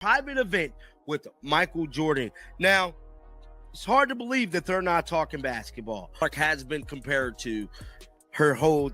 private event with Michael Jordan. Now, it's hard to believe that they're not talking basketball. Clark has been compared to her whole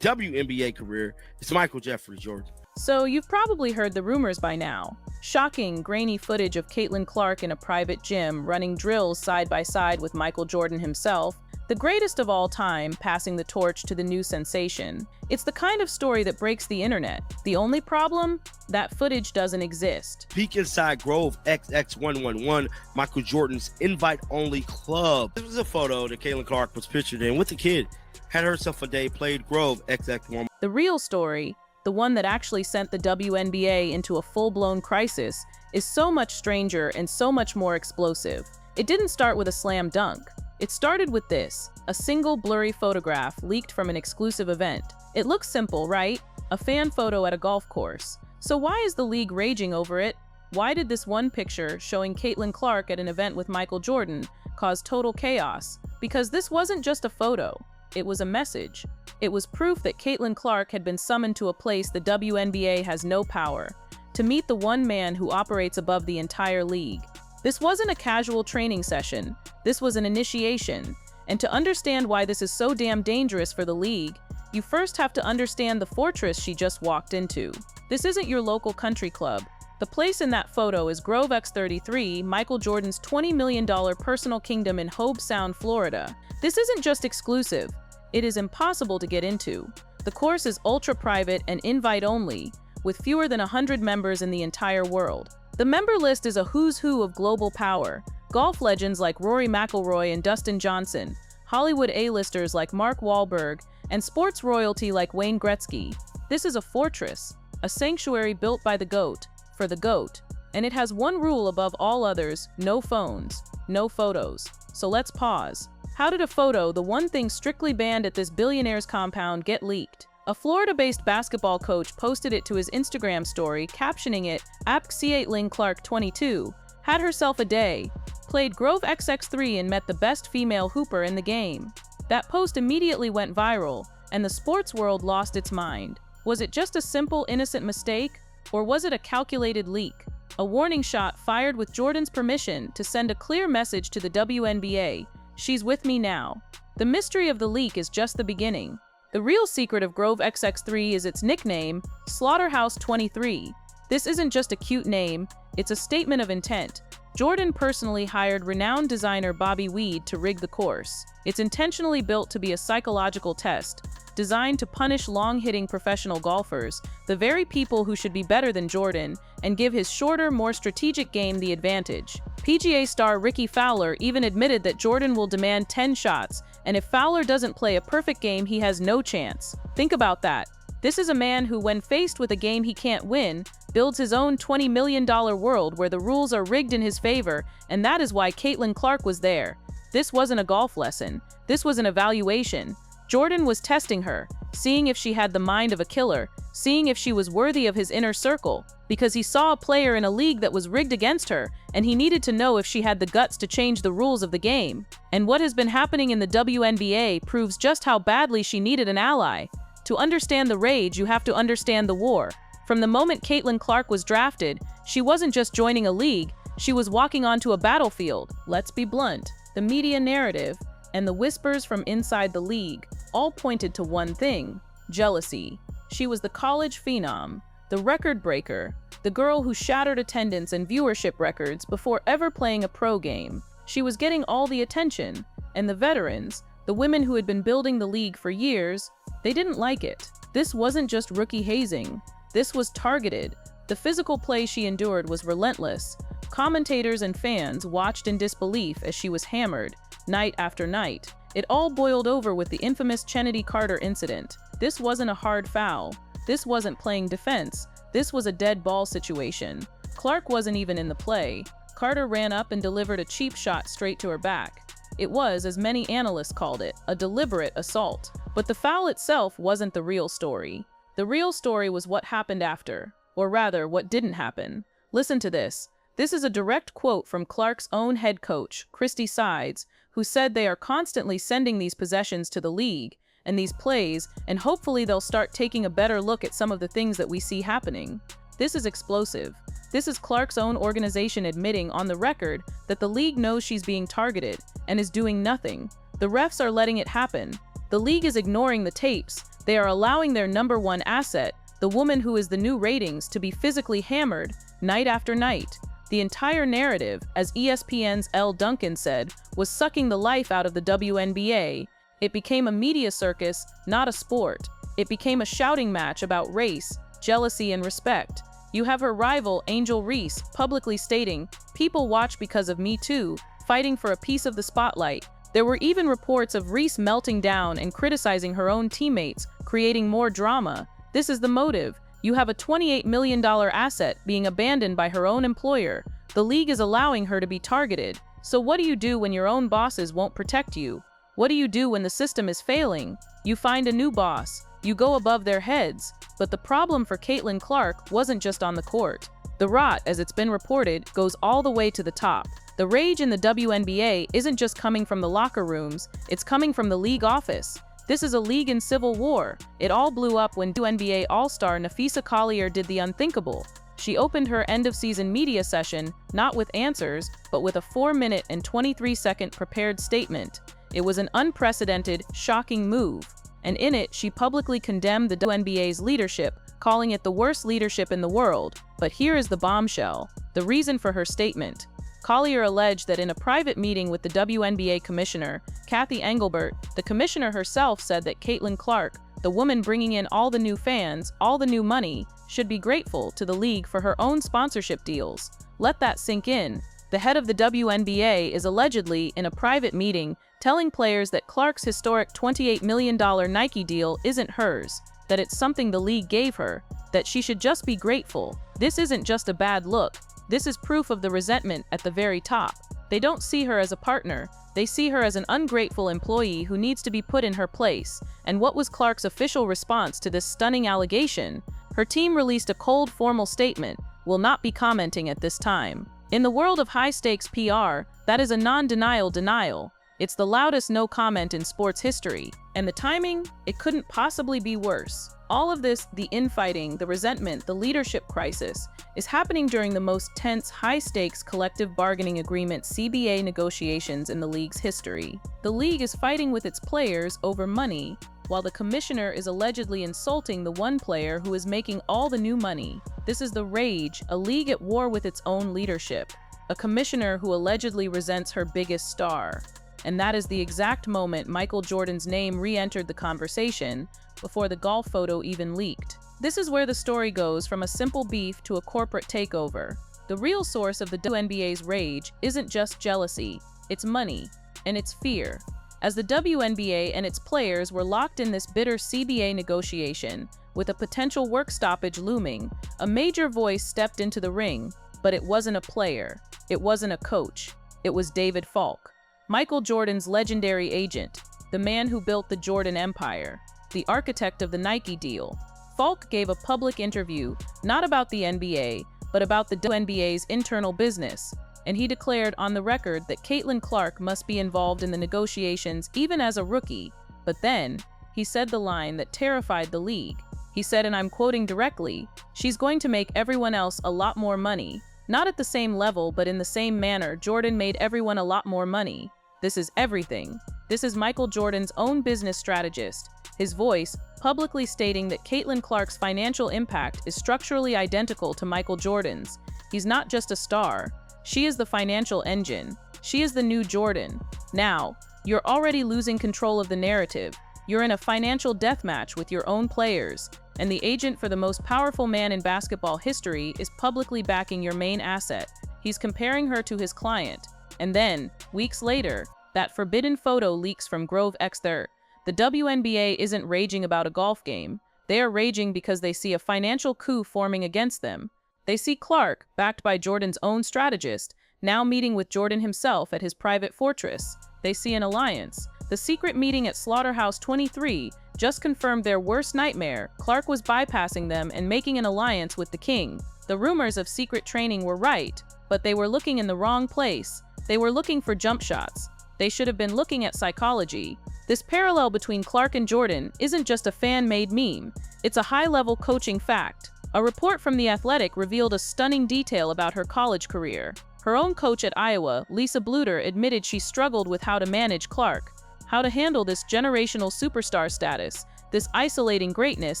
WNBA career. It's Michael Jeffrey Jordan. So you've probably heard the rumors by now. Shocking, grainy footage of Caitlin Clark in a private gym running drills side by side with Michael Jordan himself, the greatest of all time, passing the torch to the new sensation. It's the kind of story that breaks the internet. The only problem? That footage doesn't exist. Peek inside Grove XXIII, Michael Jordan's invite-only club. This was a photo that Caitlin Clark was pictured in with the kid. Had herself a day, played Grove XXIII. The real story, the one that actually sent the WNBA into a full-blown crisis, is so much stranger and so much more explosive. It didn't start with a slam dunk. It started with this, a single blurry photograph leaked from an exclusive event. It looks simple, right? A fan photo at a golf course. So why is the league raging over it? Why did this one picture showing Caitlin Clark at an event with Michael Jordan cause total chaos? Because this wasn't just a photo. It was a message. It was proof that Caitlin Clark had been summoned to a place the WNBA has no power, to meet the one man who operates above the entire league. This wasn't a casual training session. This was an initiation. And to understand why this is so damn dangerous for the league, you first have to understand the fortress she just walked into. This isn't your local country club. The place in that photo is Grove XXIII, Michael Jordan's $20 million personal kingdom in Hobe Sound, Florida. This isn't just exclusive. It is impossible to get into. The course is ultra-private and invite-only, with fewer than 100 members in the entire world. The member list is a who's who of global power. Golf legends like Rory McIlroy and Dustin Johnson, Hollywood A-listers like Mark Wahlberg, and sports royalty like Wayne Gretzky. This is a fortress, a sanctuary built by the GOAT, for the GOAT. And it has one rule above all others: no phones, no photos. So let's pause. How did a photo, the one thing strictly banned at this billionaire's compound, get leaked? A Florida-based basketball coach posted it to his Instagram story, captioning it, Caitlin Clark 22, had herself a day, played Grove XXIII and met the best female hooper in the game. That post immediately went viral, and the sports world lost its mind. Was it just a simple, innocent mistake? Or was it a calculated leak? A warning shot fired with Jordan's permission to send a clear message to the WNBA, she's with me now. The mystery of the leak is just the beginning. The real secret of Grove XXIII is its nickname, Slaughterhouse 23. This isn't just a cute name, it's a statement of intent. Jordan personally hired renowned designer Bobby Weed to rig the course. It's intentionally built to be a psychological test, designed to punish long-hitting professional golfers, the very people who should be better than Jordan, and give his shorter, more strategic game the advantage. PGA star Ricky Fowler even admitted that Jordan will demand 10 shots, and if Fowler doesn't play a perfect game, he has no chance. Think about that. This is a man who, when faced with a game he can't win, builds his own $20 million world where the rules are rigged in his favor, and that is why Caitlin Clark was there. This wasn't a golf lesson. This was an evaluation. Jordan was testing her, seeing if she had the mind of a killer, seeing if she was worthy of his inner circle, because he saw a player in a league that was rigged against her, and he needed to know if she had the guts to change the rules of the game. And what has been happening in the WNBA proves just how badly she needed an ally. To understand the rage, you have to understand the war. From the moment Caitlin Clark was drafted, she wasn't just joining a league, she was walking onto a battlefield. Let's be blunt. The media narrative and the whispers from inside the league all pointed to one thing: jealousy. She was the college phenom, the record breaker, the girl who shattered attendance and viewership records before ever playing a pro game. She was getting all the attention, and the veterans, the women who had been building the league for years, they didn't like it. This wasn't just rookie hazing. This was targeted. The physical play she endured was relentless. Commentators and fans watched in disbelief as she was hammered, night after night. It all boiled over with the infamous Chennedy Carter incident. This wasn't a hard foul. This wasn't playing defense. This was a dead ball situation. Clark wasn't even in the play. Carter ran up and delivered a cheap shot straight to her back. It was, as many analysts called it, a deliberate assault. But the foul itself wasn't the real story. The real story was what happened after, or rather, what didn't happen. Listen to this. This is a direct quote from Clark's own head coach, Christy Sides, who said they are constantly sending these possessions to the league and these plays, and hopefully they'll start taking a better look at some of the things that we see happening. This is explosive. This is Clark's own organization admitting on the record that the league knows she's being targeted and is doing nothing. The refs are letting it happen. The league is ignoring the tapes. They are allowing their number one asset, the woman who is the new ratings, to be physically hammered night after night. The entire narrative, as ESPN's Elle Duncan said, was sucking the life out of the WNBA. It became a media circus, not a sport. It became a shouting match about race, jealousy, and respect. You have her rival, Angel Reese, publicly stating, "People watch because of me too," fighting for a piece of the spotlight. There were even reports of Reese melting down and criticizing her own teammates, creating more drama. This is the motive. You have a $28 million asset being abandoned by her own employer. The league is allowing her to be targeted. So what do you do when your own bosses won't protect you? What do you do when the system is failing? You find a new boss. You go above their heads. But the problem for Caitlin Clark wasn't just on the court. The rot, as it's been reported, goes all the way to the top. The rage in the WNBA isn't just coming from the locker rooms, it's coming from the league office. This is a league in civil war. It all blew up when WNBA All-Star Nafisa Collier did the unthinkable. She opened her end-of-season media session, not with answers, but with a 4-minute and 23-second prepared statement. It was an unprecedented, shocking move. And in it, she publicly condemned the WNBA's leadership, calling it the worst leadership in the world. But here is the bombshell, the reason for her statement. Collier alleged that in a private meeting with the WNBA commissioner, Kathy Engelbert, the commissioner herself said that Caitlin Clark, the woman bringing in all the new fans, all the new money, should be grateful to the league for her own sponsorship deals. Let that sink in. The head of the WNBA is allegedly, in a private meeting, telling players that Clark's historic $28 million Nike deal isn't hers, that it's something the league gave her, that she should just be grateful. This isn't just a bad look. This is proof of the resentment at the very top. They don't see her as a partner. They see her as an ungrateful employee who needs to be put in her place. And what was Clark's official response to this stunning allegation? Her team released a cold, formal statement, "Will not be commenting at this time." In the world of high-stakes PR, that is a non-denial denial. It's the loudest no comment in sports history. And the timing? It couldn't possibly be worse. All of this, the infighting, the resentment, the leadership crisis, is happening during the most tense, high-stakes collective bargaining agreement (CBA) negotiations in the league's history. The league is fighting with its players over money, while the commissioner is allegedly insulting the one player who is making all the new money. This is the rage, a league at war with its own leadership, a commissioner who allegedly resents her biggest star. And that is the exact moment Michael Jordan's name re-entered the conversation, before the golf photo even leaked. This is where the story goes from a simple beef to a corporate takeover. The real source of the WNBA's rage isn't just jealousy, it's money, and it's fear. As the WNBA and its players were locked in this bitter CBA negotiation, with a potential work stoppage looming, a major voice stepped into the ring, but it wasn't a player, it wasn't a coach, it was David Falk, Michael Jordan's legendary agent, the man who built the Jordan empire, the architect of the Nike deal. Falk gave a public interview, not about the NBA, but about the WNBA's internal business, and he declared on the record that Caitlin Clark must be involved in the negotiations even as a rookie. But then, he said the line that terrified the league. He said, and I'm quoting directly, "She's going to make everyone else a lot more money. Not at the same level, but in the same manner Jordan made everyone a lot more money." This is everything. This is Michael Jordan's own business strategist, his voice publicly stating that Caitlin Clark's financial impact is structurally identical to Michael Jordan's. He's not just a star. She is the financial engine. She is the new Jordan. Now, you're already losing control of the narrative. You're in a financial deathmatch with your own players, and the agent for the most powerful man in basketball history is publicly backing your main asset. He's comparing her to his client. And then, weeks later, that forbidden photo leaks from Grove XXIII. The WNBA isn't raging about a golf game. They are raging because they see a financial coup forming against them. They see Clark, backed by Jordan's own strategist, now meeting with Jordan himself at his private fortress. They see an alliance. The secret meeting at Slaughterhouse 23 just confirmed their worst nightmare. Clark was bypassing them and making an alliance with the king. The rumors of secret training were right, but they were looking in the wrong place. They were looking for jump shots. They should have been looking at psychology. This parallel between Clark and Jordan isn't just a fan-made meme. It's a high-level coaching fact. A report from The Athletic revealed a stunning detail about her college career. Her own coach at Iowa, Lisa Bluter, admitted she struggled with how to manage Clark, how to handle this generational superstar status, this isolating greatness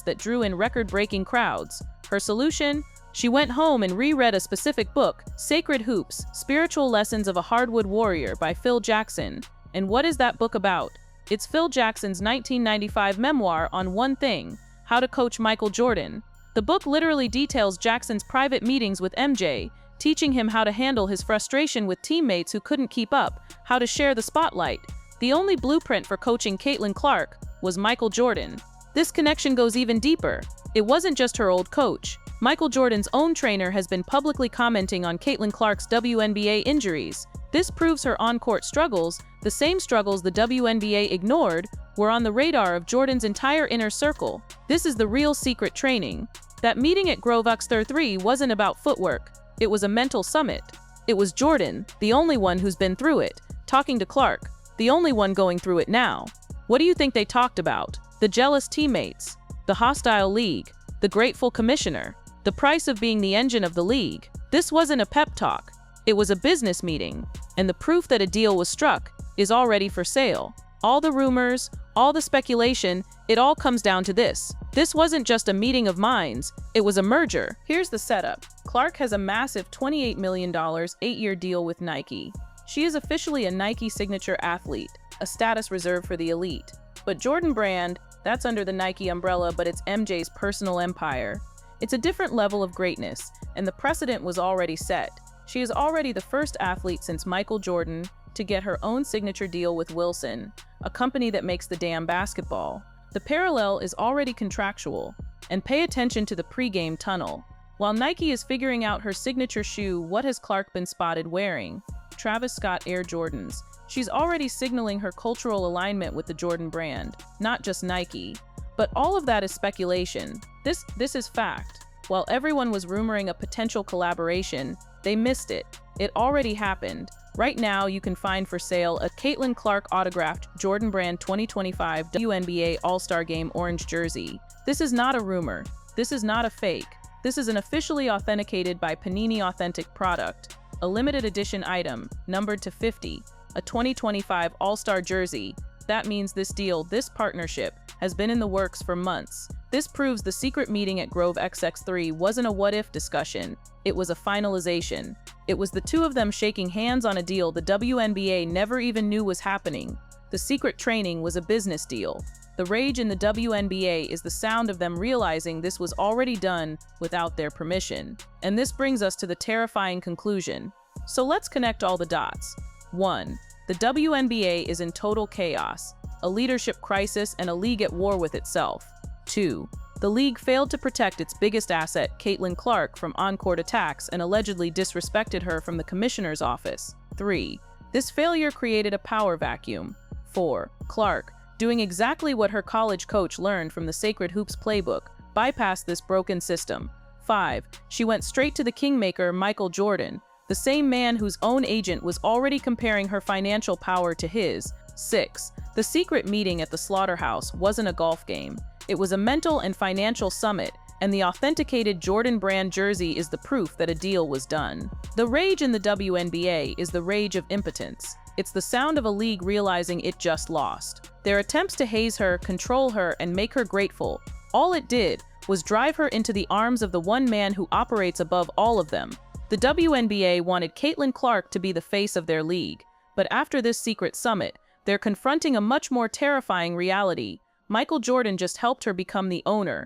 that drew in record-breaking crowds. Her solution? She went home and reread a specific book, Sacred Hoops: Spiritual Lessons of a Hardwood Warrior by Phil Jackson. And what is that book about? It's Phil Jackson's 1995 memoir on one thing: how to coach Michael Jordan. The book literally details Jackson's private meetings with MJ, teaching him how to handle his frustration with teammates who couldn't keep up, how to share the spotlight. The only blueprint for coaching Caitlin Clark was Michael Jordan. This connection goes even deeper. It wasn't just her old coach. Michael Jordan's own trainer has been publicly commenting on Caitlin Clark's WNBA injuries. This proves her on-court struggles, the same struggles the WNBA ignored, were on the radar of Jordan's entire inner circle. This is the real secret training. That meeting at Grove XXIII wasn't about footwork. It was a mental summit. It was Jordan, the only one who's been through it, talking to Clark, the only one going through it now. What do you think they talked about? The jealous teammates, the hostile league, the grateful commissioner, the price of being the engine of the league. This wasn't a pep talk. It was a business meeting, and the proof that a deal was struck is already for sale. All the rumors, all the speculation, it all comes down to this. This wasn't just a meeting of minds, it was a merger. Here's the setup. Clark has a massive $28 million 8-year deal with Nike. She is officially a Nike signature athlete, a status reserved for the elite. But Jordan Brand, that's under the Nike umbrella, but it's MJ's personal empire. It's a different level of greatness, and the precedent was already set. She is already the first athlete since Michael Jordan to get her own signature deal with Wilson, a company that makes the damn basketball. The parallel is already contractual. And pay attention to the pregame tunnel. While Nike is figuring out her signature shoe, what has Clark been spotted wearing? Travis Scott Air Jordans. She's already signaling her cultural alignment with the Jordan brand, not just Nike. But all of that is speculation. This is fact. While everyone was rumoring a potential collaboration, they missed it. It already happened. Right now, you can find for sale a Caitlin Clark autographed Jordan Brand 2025 WNBA All-Star Game orange jersey. This is not a rumor. This is not a fake. This is an officially authenticated by Panini Authentic product. A limited edition item, numbered to 50. A 2025 All-Star jersey. That means this deal, this partnership, has been in the works for months. This proves the secret meeting at Grove XXIII wasn't a what-if discussion. It was a finalization. It was the two of them shaking hands on a deal the WNBA never even knew was happening. The secret training was a business deal. The rage in the WNBA is the sound of them realizing this was already done without their permission. And this brings us to the terrifying conclusion. So let's connect all the dots. 1. The WNBA is in total chaos, a leadership crisis, and a league at war with itself. 2. The league failed to protect its biggest asset, Caitlin Clark, from on-court attacks and allegedly disrespected her from the commissioner's office. 3. This failure created a power vacuum. 4. Clark, doing exactly what her college coach learned from the Sacred Hoops playbook, bypassed this broken system. 5. She went straight to the kingmaker, Michael Jordan, the same man whose own agent was already comparing her financial power to his. 6. The secret meeting at the slaughterhouse wasn't a golf game. It was a mental and financial summit, and the authenticated Jordan Brand jersey is the proof that a deal was done. The rage in the WNBA is the rage of impotence. It's the sound of a league realizing it just lost. Their attempts to haze her, control her, and make her grateful, all it did was drive her into the arms of the one man who operates above all of them. The WNBA wanted Caitlin Clark to be the face of their league, but after this secret summit, they're confronting a much more terrifying reality. Michael Jordan just helped her become the owner,